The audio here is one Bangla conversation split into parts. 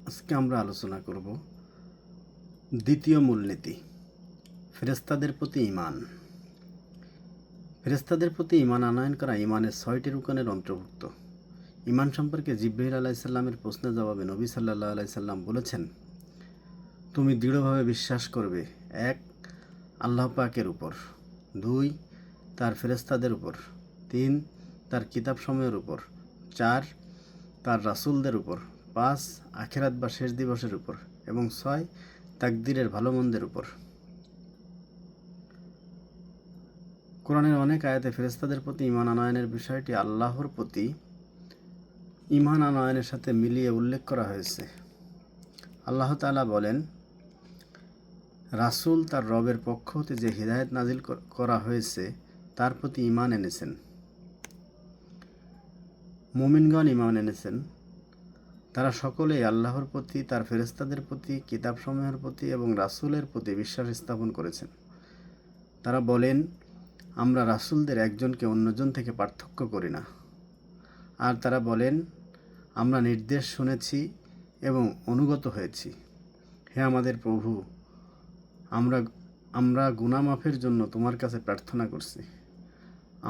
আজকে আমরা আলোচনা করব দ্বিতীয় মূলনীতি, ফেরেশতাদের প্রতি ঈমান। ফেরেশতাদের প্রতি ঈমান আনয়ন করা ঈমানের ৬টি রুকনের অন্তর্ভুক্ত। ঈমান সম্পর্কে জিবরাইল আলাইহিস সালামের প্রশ্নের জবাবে নবী সাল্লাল্লাহু আলাইহি সাল্লাম বলেছেন, তুমি দৃঢ়ভাবে বিশ্বাস করবে ১. আল্লাহ পাকের উপর, ২. তার ফেরেশতাদের উপর, ৩. তার কিতাবসমূহের উপর, ৪. তার রাসূলদের উপর, ৫. আখিরাত বা শেষ দিবসের উপর এবং ৬. তাকদীরের ভালো মন্দের উপর। কোরআনের অনেক আয়াতে ফেরেশতাদের প্রতি ঈমান আনয়নের বিষয়টি আল্লাহর প্রতি ঈমান আনয়নের সাথে মিলিয়ে উল্লেখ করা হয়েছে। আল্লাহ তাআলা বলেন, রাসূল তার রবের পক্ষ হতে যে হিদায়াত নাজিল করা হয়েছে তার প্রতি ঈমান এনেছেন। মুমিনগণ ঈমান এনেছেন, তারা সকলেই আল্লাহর প্রতি, তার ফেরেশতাদের প্রতি, কিতাবসমূহের প্রতি এবং রাসূলের প্রতি বিশ্বাস স্থাপন করেছেন। তারা বলেন, আমরা রাসূলদের একজনকে অন্যজন থেকে পার্থক্য করি না। আর তারা বলেন, আমরা নির্দেশ শুনেছি এবং অনুগত হয়েছি। হে আমাদের প্রভু, আমরা গুনাহ মাফের জন্য তোমার কাছে প্রার্থনা করছি।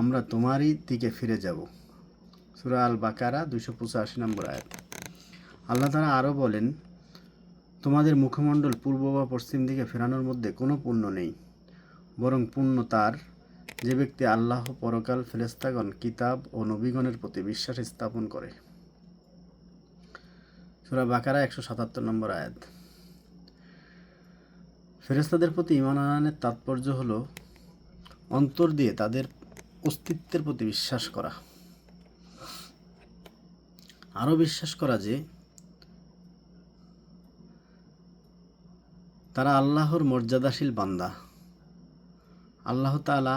আমরা তোমারই দিকে ফিরে যাব। সূরা আল বাকারা 285 নম্বর আয়াত। আল্লাহ তাআলা আরও বলেন, তোমাদের মুখমণ্ডল পূর্ব বা পশ্চিম দিকে ফেরানোর মধ্যে কোনো পুণ্য নেই, বরং পুণ্য তার যে ব্যক্তি আল্লাহ, পরকাল, ফেরেশতাগণ, কিতাব ও নবীগণের প্রতি বিশ্বাস স্থাপন করে। সূরা বাকারা 177 নম্বর আয়াত। ফেরেশতাদের প্রতি ঈমান আনয়নের তাৎপর্য হল অন্তর দিয়ে তাদের অস্তিত্বের প্রতি বিশ্বাস করা, আরও বিশ্বাস করা যে তারা আল্লাহর মর্যাদাশীল বান্দা। আল্লাহ তাআলা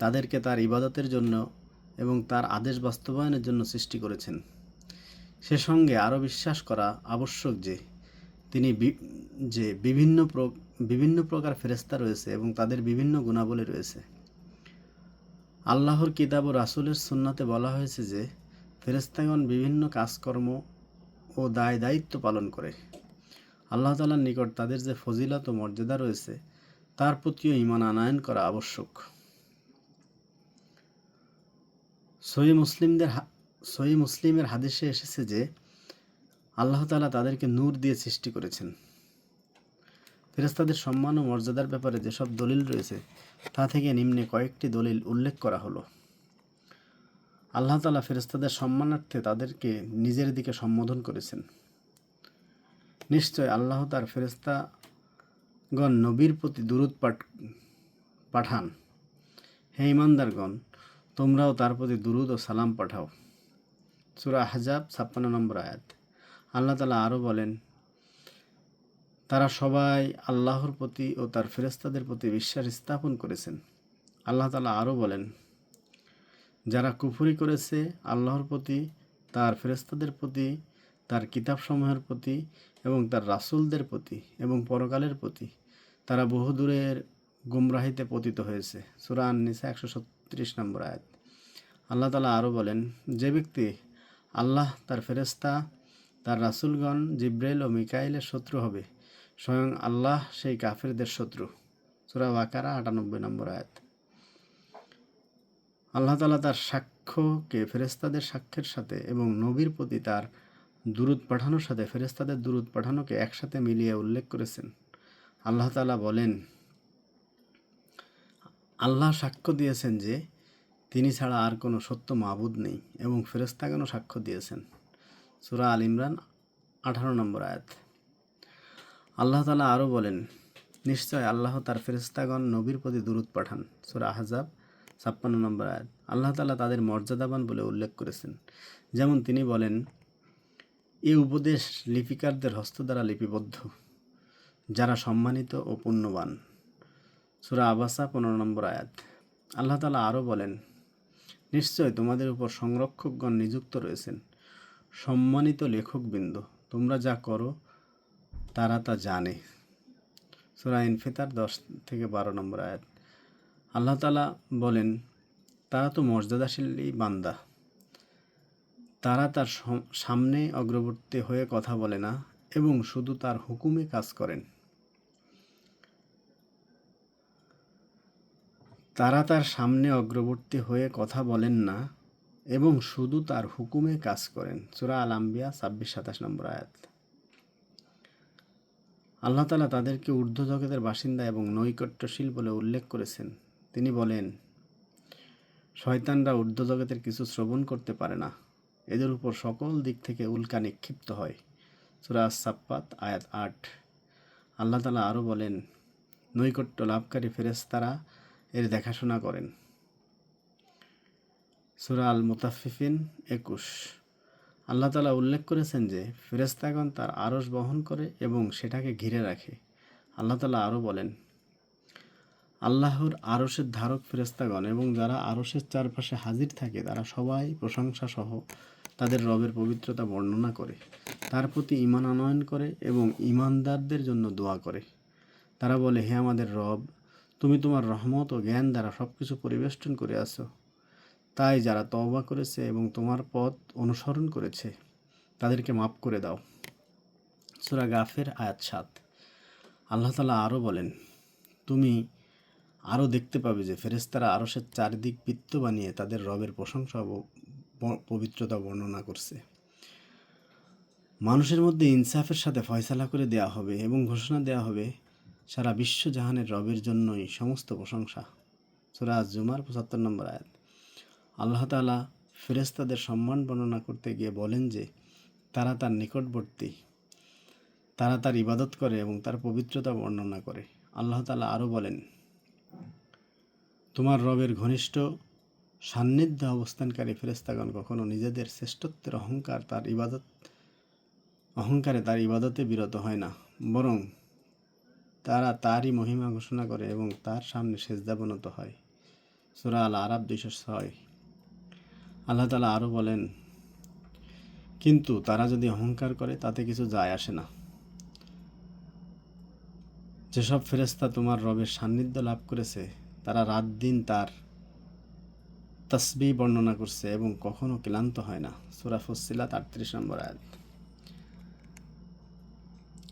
তাদেরকে তার ইবাদতের জন্য এবং তার আদেশ বাস্তবায়নের জন্য সৃষ্টি করেছেন। সে সঙ্গে আরও বিশ্বাস করা আবশ্যক যে তিনি বিভিন্ন প্রকার ফেরেশতা রয়েছে এবং তাদের বিভিন্ন গুণাবলী রয়েছে। আল্লাহর কিতাব ও রাসূলের সুন্নাতে বলা হয়েছে যে ফেরেশতাগণ বিভিন্ন কাজকর্ম ও দায়িত্ব পালন করে। আল্লাহ তাআলার নিকট তাদের যে ফজিলত ও মর্যাদা রয়েছে তার প্রতিও ঈমান আনয়ন করা আবশ্যক। সহিহ মুসলিমের হাদিসে এসেছে যে আল্লাহ তাআলা তাদেরকে নূর দিয়ে সৃষ্টি করেছেন। ফেরেশতাদের সম্মান ও মর্যাদার ব্যাপারে যেসব দলিল রয়েছে তা থেকে নিম্নে কয়েকটি দলিল উল্লেখ করা হলো। আল্লাহ তাআলা ফেরেশতাদের সম্মানার্থে তাদেরকে নিজের দিকে সম্বোধন করেছেন। নিশ্চয় আল্লাহ তার ফেরেশতাগণ নবীর প্রতি দুরূদ পাঠান। হে ঈমানদারগণ, তোমরাও তার প্রতি দুরূদ ও সালাম পাঠাও। সূরা আহজাব 56 নম্বর আয়াত। আল্লাহ তাআলা আরও বলেন, তারা সবাই আল্লাহর প্রতি ও তার ফেরেশতাদের প্রতি বিশ্বাস স্থাপন করেছেন। আল্লাহ তাআলা আরও বলেন, যারা কুফরি করেছে আল্লাহর প্রতি, তার ফেরেশতাদের প্রতি, তার কিতাবসমূহের প্রতি এবং তার রাসূলদের প্রতি এবং পরকালের প্রতি, তারা বহুদূরের গুমরাহিতে পতিত হয়েছে। সূরা আন-নিসা 136 নম্বর আয়াত। আল্লাহ তাআলা আরও বলেন, যে ব্যক্তি আল্লাহ, তার ফেরেশতা, তার রাসূলগণ, জিবরাইল ও মিকাঈলের শত্রু হবে, স্বয়ং আল্লাহ সেই কাফেরদের শত্রু। সূরা বাকারা 98 নম্বর আয়াত। আল্লাহ তাআলা তার সাক্ষ্যকে ফেরেশতাদের সাক্ষ্যের সাথে এবং নবীর প্রতি তার দুরূদ পাঠানোর সাথে ফেরেশতাদের দুরূদ পাঠানোকে একসাথে মিলিয়ে উল্লেখ করেছেন। আল্লাহ তাআলা বলেন, আল্লাহ সাক্ষ্য দিয়েছেন যে তিনি ছাড়া আর কোনো সত্য মাবুদ নেই এবং ফেরেশতাগণও সাক্ষ্য দিয়েছেন। সূরা আল ইমরান 18 নম্বর আয়াত। আল্লাহ তাআলা আরও বলেন, নিশ্চয় আল্লাহ তার ফেরেশতাগণ নবীর প্রতি দুরূদ পাঠান। সূরা আহজাব 56 নম্বর আয়াত। আল্লাহ তাআলা তাদের মর্যাদাবান বলে উল্লেখ করেছেন। যেমন তিনি বলেন, এ উপদেশ লিপিকারদের হস্ত দ্বারা লিপিবদ্ধ, যারা সম্মানিত ও পুণ্যবান। সূরা আবাসা 15 নম্বর আয়াত। আল্লাহ তাআলা আরও বলেন, নিশ্চয় তোমাদের উপর সংরক্ষকগণ নিযুক্ত রয়েছেন, সম্মানিত লেখকবৃন্দ, তোমরা যা করো তারা তা জানে। সূরা ইনফিতার 10 থেকে 12 নম্বর আয়াত। আল্লাহ তাআলা বলেন, তারা তো মর্যাদাশীলী বান্দা, তারা তার সামনে অগ্রবর্তী হয়ে কথা বলে না এবং শুধু তার হুকুমে কাজ করেন। তারা তার সামনে অগ্রবর্তী হয়ে কথা বলেন না এবং শুধু তার হুকুমে কাজ করেন। সূরা আল আম্বিয়া 26-27 নম্বর আয়াত। আল্লাহ তাআলা তাদেরকে ঊর্ধ্ব জগতের বাসিন্দা এবং নৈকট্যশীল বলে উল্লেখ করেছেন। তিনি বলেন, শয়তানরা ঊর্ধ্ব জগতের কিছু শ্রবণ করতে পারে না, এদের উপর সকল দিক থেকে উল্কা নিক্ষিপ্ত হয়। সূরা আস-সাফফাত আয়াত 8। আল্লাহ তাআলা আরও বলেন, নৈকট্য লাভকারী ফেরেশতারা এর দেখাশোনা করেন। সূরা আল মুতাফফিফিন 21। আল্লাহ তাআলা উল্লেখ করেছেন যে ফেরেশতাগণ তার আরশ বহন করে এবং সেটাকে ঘিরে রাখে। আল্লাহ তাআলা আরও বলেন, আল্লাহর আরশের ধারক ফেরেশতাগণ এবং যারা আরশের চারপাশে হাজির থাকে তারা সবাই প্রশংসা সহ তাদের রবের পবিত্রতা বর্ণনা করে, তার প্রতি ঈমান আনয়ন করে এবং ঈমানদারদের জন্য দোয়া করে। তারা বলে, হে আমাদের রব, তুমি তোমার রহমত ও জ্ঞান দ্বারা সব কিছু পরিবেষ্টন করে আছো। তাই যারা তওবা করেছে এবং তোমার পথ অনুসরণ করেছে তাদেরকে মাফ করে দাও। সূরা গাফির আয়াত 7। আল্লাহ তাআলা আরও বলেন, তুমি আরও দেখতে পাবে যে ফেরেশতারা আরশের চারদিক বৃত্ত বানিয়ে তাদের রবের প্রশংসা ও পবিত্রতা বর্ণনা করছে। মানুষের মধ্যে ইনসাফের সাথে ফয়সালা করে দেয়া হবে এবং ঘোষণা দেয়া হবে, সারা বিশ্ব জাহানের রবের জন্যই সমস্ত প্রশংসা। সূরা আজ-জুমার 75 নম্বর আয়াত। আল্লাহ তাআলা ফেরেশতাদের সম্মান বর্ণনা করতে গিয়ে বলেন যে তারা তার নিকটবর্তী, তারা তার ইবাদত করে এবং তার পবিত্রতা বর্ণনা করে। আল্লাহ তাআলা আরও বলেন, তোমার রবের ঘনিষ্ঠ সান্নিধ্যে অবস্থানকারী ফেরেশতাগণ কখনো নিজেদের শ্রেষ্ঠত্বের অহংকারে তার ইবাদতে বিরত হয় না, বরং তারা তারই মহিমা ঘোষণা করে এবং তার সামনে সেজদাবনত হয়। সূরা আল আরাফ 206। আল্লাহ তাআলা আরও বলেন, কিন্তু তারা যদি অহংকার করে তাতে কিছু যায় আসে না। যেসব ফেরেশতা তোমার রবের সান্নিধ্য লাভ করেছে তারা রাত দিন তার তাসবিহ বর্ণনা করছে এবং কখনো ক্লান্ত হয় না। সূরা ফুসসিলাত 38 নম্বর আয়াত।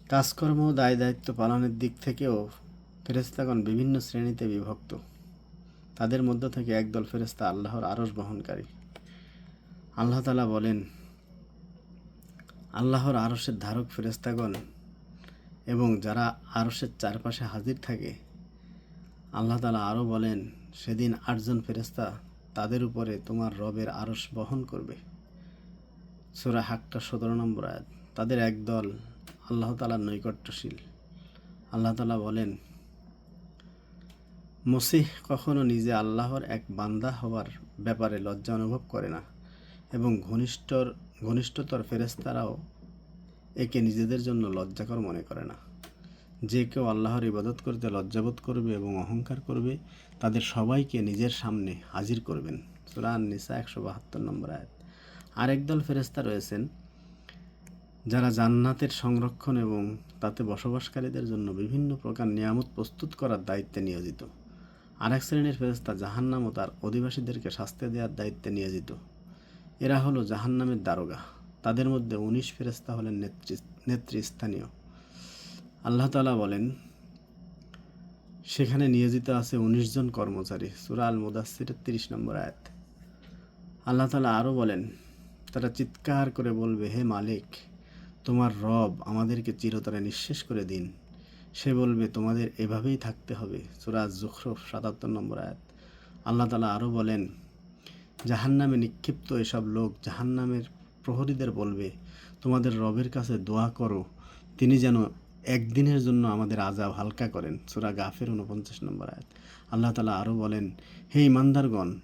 কাজকর্ম ও দায় দায়িত্ব পালনের দিক থেকেও ফেরেশতাগণ বিভিন্ন শ্রেণীতে বিভক্ত। তাদের মধ্য থেকে একদল ফেরেশতা আল্লাহর আরশ বহনকারী। আল্লাহ তাআলা বলেন, আল্লাহর আরশের ধারক ফেরেশতাগণ এবং যারা আরশের চারপাশে হাজির থাকে। আল্লাহ তাআলা আরও বলেন, সেদিন 8 জন ফেরেশতা তাদের উপরে তোমার রবের আরশ বহন করবে। সূরা হাক্কা 17 নম্বর আয়াত। তাদের একদল আল্লাহ তাআলার নৈকট্যশীল। আল্লাহ তাআলা বলেন, মসিহ কখনো নিজে আল্লাহর এক বান্দা হওয়ার ব্যাপারে লজ্জা অনুভব করে না এবং ঘনিষ্ঠতর ফেরেশতারাও একে নিজেদের জন্য লজ্জাকর মনে করে না। যে কেউ আল্লাহর ইবাদত করতে লজ্জাবোধ করবে এবং অহংকার করবে তাদের সবাইকে নিজের সামনে হাজির করবেন। সূরা আন-নিসা 172 নম্বর আয়াত। আরেক দল ফেরেশতা রয়েছেন যারা জান্নাতের সংরক্ষণ এবং তাতে বসবাসকারীদের জন্য বিভিন্ন প্রকার নিয়ামত প্রস্তুত করার দায়িত্বে নিয়োজিত। আরেক শ্রেণীর ফেরেশতা জাহান্নাম ও তার অধিবাসীদেরকে শাস্তি দেওয়ার দায়িত্বে নিয়োজিত। এরা হলো জাহান্নামের দারোগা। তাদের মধ্যে 19 ফেরেশতা হলেন নেতৃস্থানীয়। আল্লাহ তাআলা বলেন, সেখানে নিয়োজিত আছে 19 জন কর্মচারী। সূরা আল মুদাসসিরের 30 নম্বর আয়াত। আল্লাহ তাআলা আরও বলেন, তারা চিৎকার করে বলবে, হে মালিক, তোমার রব আমাদেরকে চিরতরে নিঃশেষ করে দিন। সে বলবে, তোমাদের এভাবেই থাকতে হবে। সূরা আজ-জুখরুফ 77 নম্বর আয়াত। আল্লাহ তাআলা আরও বলেন, জাহান্নামে নিক্ষিপ্ত এসব লোক জাহান্নামের প্রহরীদের বলবে, তোমাদের রবের কাছে দোয়া করো তিনি যেন একদিনের জন্য আমাদের আযাব হালকা করেন। সূরা গাফির 49 নম্বর আয়াত। আল্লাহ তাআলা আরও বলেন, হে ঈমানদারগণ,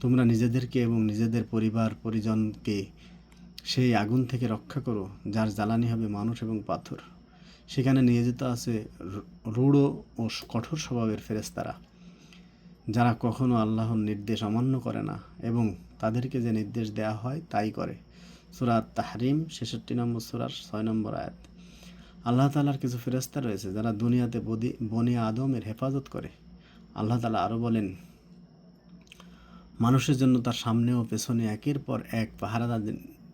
তোমরা নিজেদেরকে এবং নিজেদের পরিবার পরিজনকে সেই আগুন থেকে রক্ষা করো যার জ্বালানি হবে মানুষ এবং পাথর। সেখানে নিয়োজিত আছে রূঢ় ও কঠোর স্বভাবের ফেরেশতারা, যারা কখনো আল্লাহর নির্দেশ অমান্য করে না এবং তাদেরকে যে নির্দেশ দেয়া হয় তাই করে। সূরা আত-তাহরিম 66 নম্বর সূরার 6 নম্বর আয়াত। আল্লাহ তাআলার কিছু ফেরেশতা রয়েছে যারা দুনিয়াতে বনি আদমের হেফাজত করে। আল্লাহ তাআলা আরও বলেন, মানুষের জন্য তার সামনে ও পেছনে একের পর এক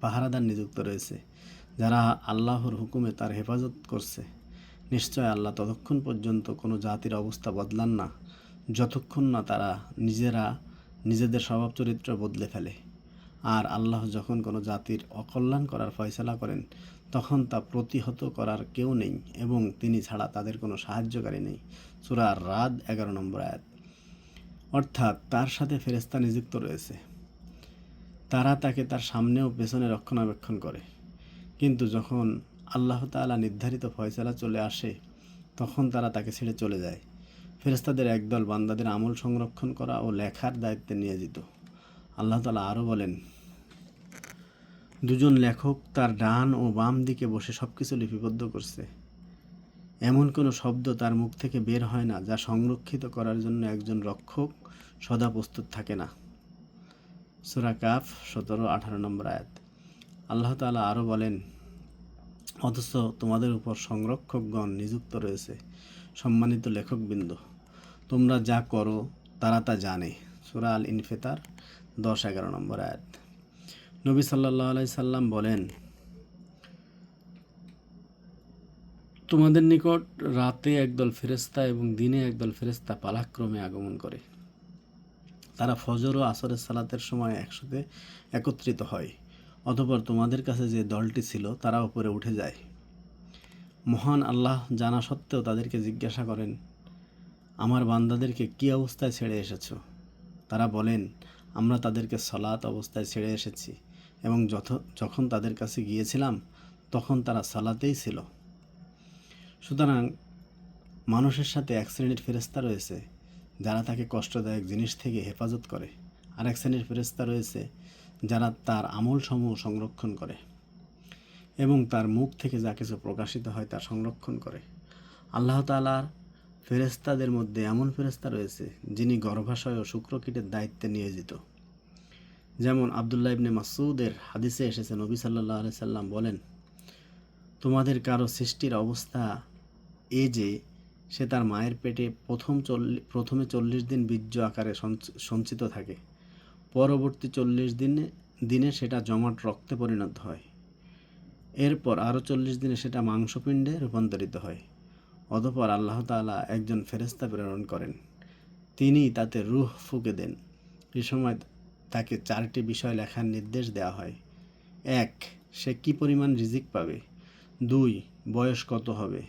পাহারাদার নিযুক্ত রয়েছে, যারা আল্লাহর হুকুমে তার হেফাজত করছে, নিশ্চয় আল্লাহ ততক্ষণ পর্যন্ত কোনো জাতির অবস্থা বদলান না যতক্ষণ না তারা নিজেদের স্বভাব চরিত্র বদলে ফেলে। আর আল্লাহ যখন কোনো জাতির অকল্যাণ করার ফয়সালা করেন তখন তা প্রতিহত করার কেউ নেই এবং তিনি ছাড়া তাদের কোনো সাহায্যকারী নেই। সূরা আর-রাদ 11 নম্বর আয়াত। অর্থাৎ তার সাথে ফেরেশতা নিযুক্ত রয়েছে, তারা তাকে তার সামনে ও পেছনে রক্ষণাবেক্ষণ করে। কিন্তু যখন আল্লাহ তাআলা নির্ধারিত ফয়সালা চলে আসে তখন তারা তাকে ছেড়ে চলে যায়। ফেরেশতাদের একদল বান্দাদের আমল সংরক্ষণ করা ও লেখার দায়িত্বে নিয়োজিত। আল্লাহ তাআলা আরও বলেন, দুজন লেখক তার ডান ও বাম দিকে বসে সবকিছু লিপিবদ্ধ করছে। এমন কোনো শব্দ তার মুখ থেকে বের হয় না যা সংরক্ষিত করার জন্য একজন রক্ষক সদা প্রস্তুত থাকে না। সূরা কাফ 17-18 নম্বর আয়াত। আল্লাহ তাআলা আরও বলেন, অথচ তোমাদের উপর সংরক্ষকগণ নিযুক্ত রয়েছে, সম্মানিত লেখকবৃন্দ, তোমরা যা করো তারা তা জানে। সূরা আল-ইনফিতার 10-11 নম্বর আয়াত। নবী সাল্লাল্লাহু আলাইহি সাল্লাম বলেন, তোমাদের নিকট রাতে একদল ফেরেশতা এবং দিনে একদল ফেরেশতা পালাক্রমে আগমন করে। তারা ফজর ও আসরের সালাতের সময় একসাথে একত্রিত হয়। অতঃপর তোমাদের কাছে যে দলটি ছিল তারা উপরে উঠে যায়। মহান আল্লাহ জানা সত্ত্বেও তাদেরকে জিজ্ঞাসা করেন, আমার বান্দাদেরকে কী অবস্থায় ছেড়ে এসেছো? তারা বলেন, আমরা তাদেরকে সালাত অবস্থায় ছেড়ে এসেছি এবং যখন তাদের কাছে গিয়েছিলাম তখন তারা সালাতেই ছিল। সুতরাং মানুষের সাথে এক শ্রেণীর ফেরেশতা রয়েছে যারা তাকে কষ্টদায়ক জিনিস থেকে হেফাজত করে, আর এক শ্রেণীর ফেরেশতা রয়েছে যারা তার আমলসমূহ সংরক্ষণ করে এবং তার মুখ থেকে যা কিছু প্রকাশিত হয় তা সংরক্ষণ করে। আল্লাহ তাআলার ফেরেশতাদের মধ্যে এমন ফেরেশতা রয়েছে যিনি গর্ভাশয় ও শুক্রকীটের দায়িত্বে নিয়োজিত। যেমন আব্দুল্লাহ ইবনে মাসউদের হাদিসে এসেছে, নবী সাল্লাল্লাহু আলাইহি সাল্লাম বলেন, তোমাদের কারো সৃষ্টির অবস্থা এ যে সে তার মায়ের পেটে প্রথমে 40 দিন বীর্য আকারে সঞ্চিত থাকে, পরবর্তী 40 দিনে সেটা জমাট রক্তে পরিণত হয়, এরপর আরও 40 দিনে সেটা মাংসপিণ্ডে রূপান্তরিত হয়। অতঃপর আল্লাহ তাআলা একজন ফেরেশতা প্রেরণ করেন, তিনি তাতে রূহ ফুঁকে দেন। এ সময় তাকে 4টি বিষয় লেখার নির্দেশ দেওয়া হয়। 1. সে কী পরিমাণ রিজিক পাবে। 2. বয়স কত হবে।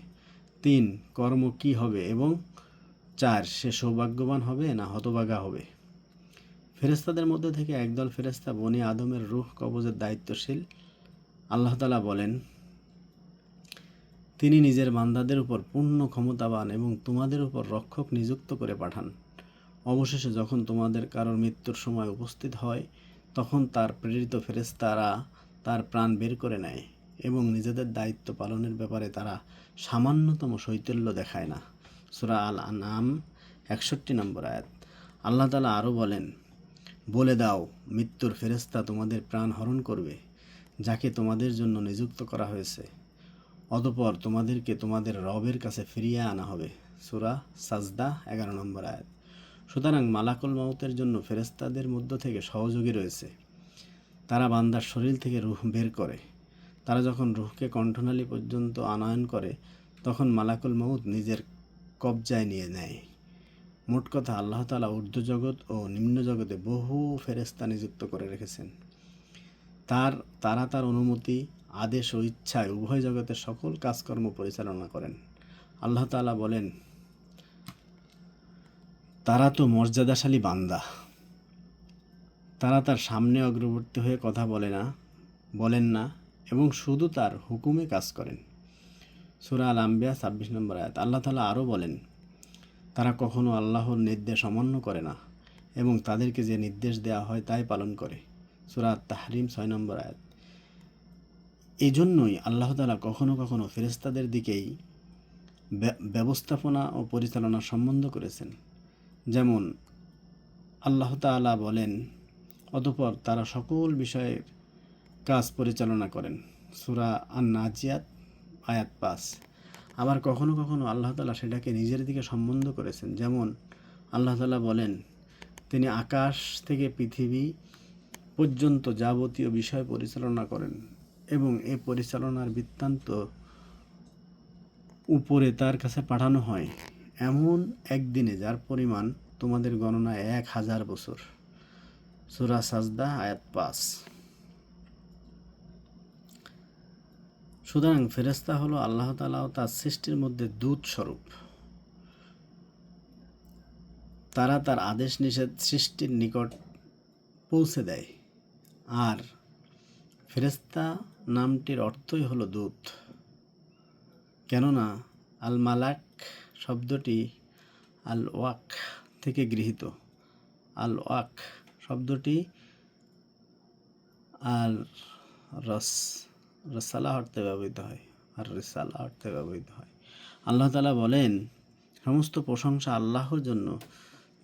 3. কর্ম কী হবে এবং 4. সে সৌভাগ্যবান হবে না হতভাগা হবে। ফেরেশতাদের মধ্যে থেকে একদল ফেরেশতা বনি আদমের রূহ কবজের দায়িত্বশীল। আল্লাহ তাআলা বলেন, তিনি নিজের বান্দাদের উপর পূর্ণ ক্ষমতাবান এবং তোমাদের উপর রক্ষক নিযুক্ত করে পাঠান। অবশেষে যখন তোমাদের কারোর মৃত্যুর সময় উপস্থিত হয় তখন তার প্রেরিত ফেরেশতারা তার প্রাণ বের করে নেয় এবং নিজেদের দায়িত্ব পালনের ব্যাপারে তারা সামান্যতম শৈথল্য দেখায় না। সূরা আল-আনআম 61 নম্বর আয়াত। আল্লাহ তাআলা আরও বলেন, বলে দাও, মৃত্যুর ফেরেশতা তোমাদের প্রাণ হরণ করবে যাকে তোমাদের জন্য নিযুক্ত করা হয়েছে, অতঃপর তোমাদেরকে তোমাদের রবের কাছে ফিরিয়ে আনা হবে। সূরা সাজদা 11 নম্বর আয়াত। সুতরাং মালাকুল মাউতের জন্য ফেরেশতাদের মধ্য থেকে সহযোগী রয়েছে। তারা বান্দার শরীর থেকে রূহ বের করে। তারা যখন রূহকে কণ্ঠনালী পর্যন্ত আনয়ন করে তখন মালাকুল মাউত নিজের কবজায় নিয়ে নেয়। মোট কথা, আল্লাহ তাআলা ঊর্ধ্ব জগৎ ও নিম্ন জগতে বহু ফেরেশতা নিযুক্ত করে রেখেছেন। তারা তার অনুমতি, আদেশ ও ইচ্ছায় উভয় জগতের সকল কাজকর্ম পরিচালনা করেন। আল্লাহ তাআলা বলেন, তারা তো মর্যাদাশালী বান্দা, তারা তার সামনে অগ্রবর্তী হয়ে কথা বলেন না এবং শুধু তার হুকুমে কাজ করেন। সূরা আল-আম্বিয়া 26 নম্বর আয়াত। আল্লাহ তাআলা আরও বলেন, তারা কখনো আল্লাহর নির্দেশ অমান্য করে না এবং তাদেরকে যে নির্দেশ দেওয়া হয় তাই পালন করে। সূরা আত-তাহরিম 6 নম্বর আয়াত। এই জন্যই আল্লাহ তাআলা কখনো কখনো ফেরেশতাদের দিকেই ব্যবস্থাপনা ও পরিচালনা সম্বন্ধ করেছেন। যেমন আল্লাহ তাআলা বলেন, অতঃপর তারা সকল বিষয়ের কাজ পরিচালনা করেন। সূরা আন-নাজিয়াত আয়াত 5। আবার কখনো কখনো আল্লাহ তাআলা সেটাকে নিজের দিকে সম্বন্ধ করেছেন। যেমন আল্লাহ তাআলা বলেন, তিনি আকাশ থেকে পৃথিবী পর্যন্ত যাবতীয় বিষয় পরিচালনা করেন এবং এ পরিচালনার বৃত্তান্ত উপরে তার কাছে পাঠানো হয় এমন একদিনে যার পরিমাণ তোমাদের গণনায় 1000 বছর। সূরা সাজদা আয়াত 5। সুতরাং ফেরেশতা হলো আল্লাহ তাআলা ও তার সৃষ্টির মধ্যে দূত স্বরূপ। তারা তার আদেশ নিষেধ সৃষ্টির নিকট পৌঁছে দেয়। আর ফেরেশতা নামটির অর্থই হলো দূত। কেননা আল মালাক শব্দটি আল ওয়াক থেকে গৃহীত। আল ওয়াক শব্দটি আর রসালা অর্থে ব্যবহৃত হয়, আর রিসালা অর্থে ব্যবহৃত হয়। আল্লাহ তাআলা বলেন, সমস্ত প্রশংসা আল্লাহর জন্য,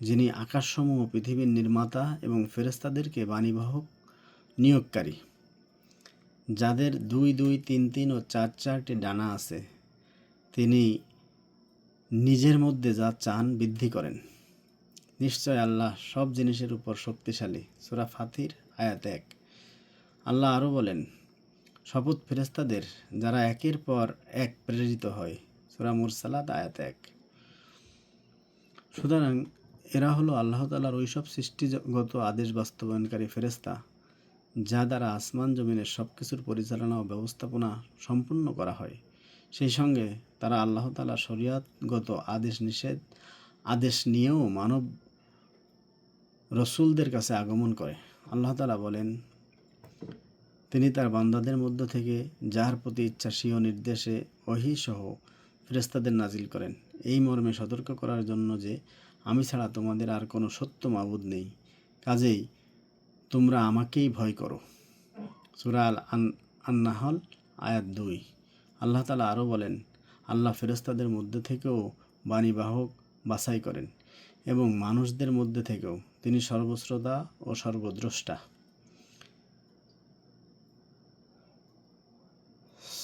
যিনি আকাশসমূহ পৃথিবীর নির্মাতা এবং ফেরেশতাদেরকে বাণীবাহক নিয়োগকারী, যাদের 2 2 3 3 ও 4 4টি ডানা আছে। তিনি নিজের মধ্যে যা চান বৃদ্ধি করেন। নিশ্চয় আল্লাহ সব জিনিসের উপর শক্তিশালী। সূরা ফাতির আয়াত 1। আল্লাহ আরও বলেন, শপথ ফেরেশতাদের যারা একের পর এক প্রেরিত হয়। সূরা মুরসালাত আয়াত 1। সুতরাং এরা হলো আল্লাহ তাআলার ওইসব সৃষ্টিগত আদেশ বাস্তবায়নকারী ফেরেশতা, যা দ্বারা আসমান জমিনের সব কিছুর পরিচালনা ও ব্যবস্থাপনা সম্পূর্ণ করা হয়। সেই সঙ্গে তারা আল্লাহ তাআলার শরীয়তগত আদেশ নিয়েও মানব রসুলদের কাছে আগমন করে। আল্লাহ তাআলা বলেন, তিনি তার বান্দাদের মধ্য থেকে যার প্রতি ইচ্ছা স্বীয় নির্দেশে ওহী সহ ফেরেশতাদের নাজিল করেন, এই মর্মে সতর্ক করার জন্য যে আমি ছাড়া তোমাদের আর কোনো সত্য মাবুদ নেই, কাজেই তোমরা আমাকেই ভয় করো। সূরা আন-নাহল আয়াত 2। আল্লাহ তাআলা আরও বলেন, আল্লাহ ফেরেশতাদের মধ্যে থেকেও বাণীবাহক বাছাই করেন এবং মানুষদের মধ্যে থেকেও তিনি সর্বশ্রোতা ও সর্বদ্রষ্টা।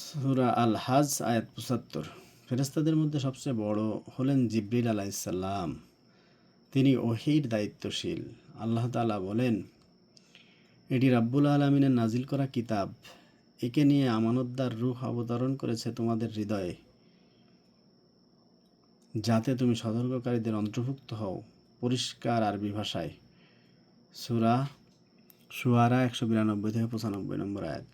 সূরা আল হাজ আয়াত 75। ফেরেশতাদের মধ্যে সবচেয়ে বড় হলেন জিবরিল আলাইহিস সালাম। তিনি ওহীর দায়িত্বশীল। আল্লাহ তাআলা বলেন, এটি রাব্বুল আলামিনের নাজিল করা কিতাব। একে নিয়ে আমানতদার রূহ অবতরণ করেছে তোমাদের হৃদয়ে, যাতে তুমি সতর্ককারীদের অন্তর্ভুক্ত হও। পরিষ্কার আরবি ভাষায়। সূরা শুআরা 192 থেকে 95 নম্বর আয়াত।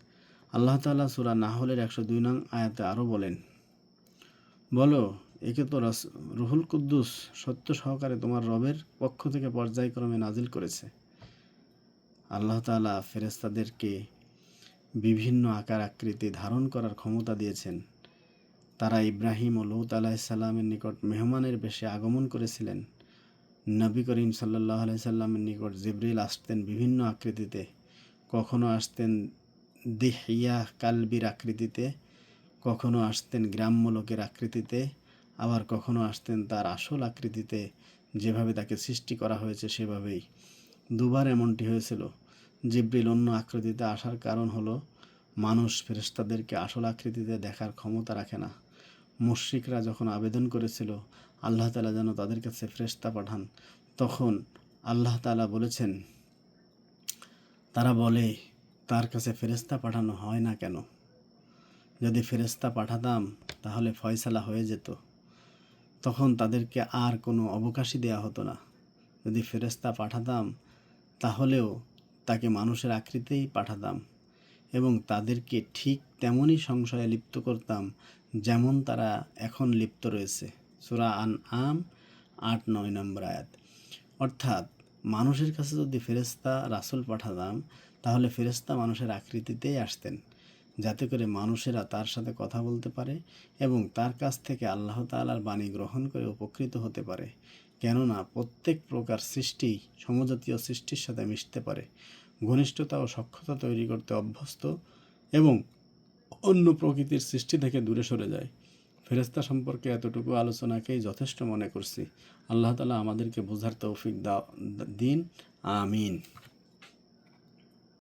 আল্লাহ তাআলা সূরা নাহলের 102 নং আয়াতে আরও বলেন, বলো, একে তো রুহুল কুদ্দুস সত্য সহকারে তোমার রবের পক্ষ থেকে পর্যায়ক্রমে নাজিল করেছে। আল্লাহ তাআলা ফেরেশতাদেরকে বিভিন্ন আকার আকৃতি ধারণ করার ক্ষমতা দিয়েছেন। তারা ইব্রাহিম ও লূত আলাইহিস সালামের নিকট মেহমানের বেশে আগমন করেছিলেন। নবী করিম সাল্লাল্লাহু আলাইহি সাল্লামের নিকট জিবরিল আসতেন বিভিন্ন আকৃতিতে। কখনো আসতেন দিহিয়া কালবির আকৃতিতে, কখনো আসতেন গ্রাম্য লোকের আকৃতিতে, আবার কখনো আসতেন তার আসল আকৃতিতে, যেভাবে তাকে সৃষ্টি করা হয়েছে সেভাবেই। দুবার এমনটি হয়েছিল। জিবরিল অন্য আকৃতিতে আসার কারণ হলো, মানুষ ফেরেশতাদেরকে আসল আকৃতিতে দেখার ক্ষমতা রাখে না। মুশরিকরা যখন আবেদন করেছিল আল্লাহ তাআলা যেন তাদের কাছে ফেরেশতা পাঠান, তখন আল্লাহ তাআলা বলেছেন, তারা বলে, তার কাছে ফেরেশতা পাঠানো হয় না কেন? যদি ফেরেশতা পাঠাতাম তাহলে ফয়সালা হয়ে যেত। তখন তাদেরকে আর কোনো অবকাশই দেয়া হতো না। যদি ফেরেশতা পাঠাতাম তাহলেও তাকে মানুষের আকৃতিতেই পাঠাতাম এবং তাদেরকে ঠিক তেমনই সংশয়ে লিপ্ত করতাম যেমন তারা এখন লিপ্ত রয়েছে। সূরা আনআম 8-9 নম্বর আয়াত। অর্থাৎ মানুষের কাছে যদি ফেরেশতা রাসূল পাঠাতাম তাহলে ফেরেশতা মানুষের আকৃতিতেই আসতেন, যাতে করে মানুষেরা তার সাথে কথা বলতে পারে এবং তার কাছ থেকে আল্লাহ তাআলার বাণী গ্রহণ করে উপকৃত হতে পারে। কেননা প্রত্যেক প্রকার সৃষ্টি সমজাতীয় সৃষ্টির সাথে মিশতে পারে, ঘনিষ্ঠতা ও সখ্যতা তৈরি করতে অভ্যস্ত এবং অন্য প্রকৃতির সৃষ্টি থেকে দূরে সরে যায়। ফেরেশতা সম্পর্কে এতটুকু আলোচনাকেই যথেষ্ট মনে করছি। আল্লাহ তাআলা আমাদেরকে বোঝার তৌফিক দিন। আমিন।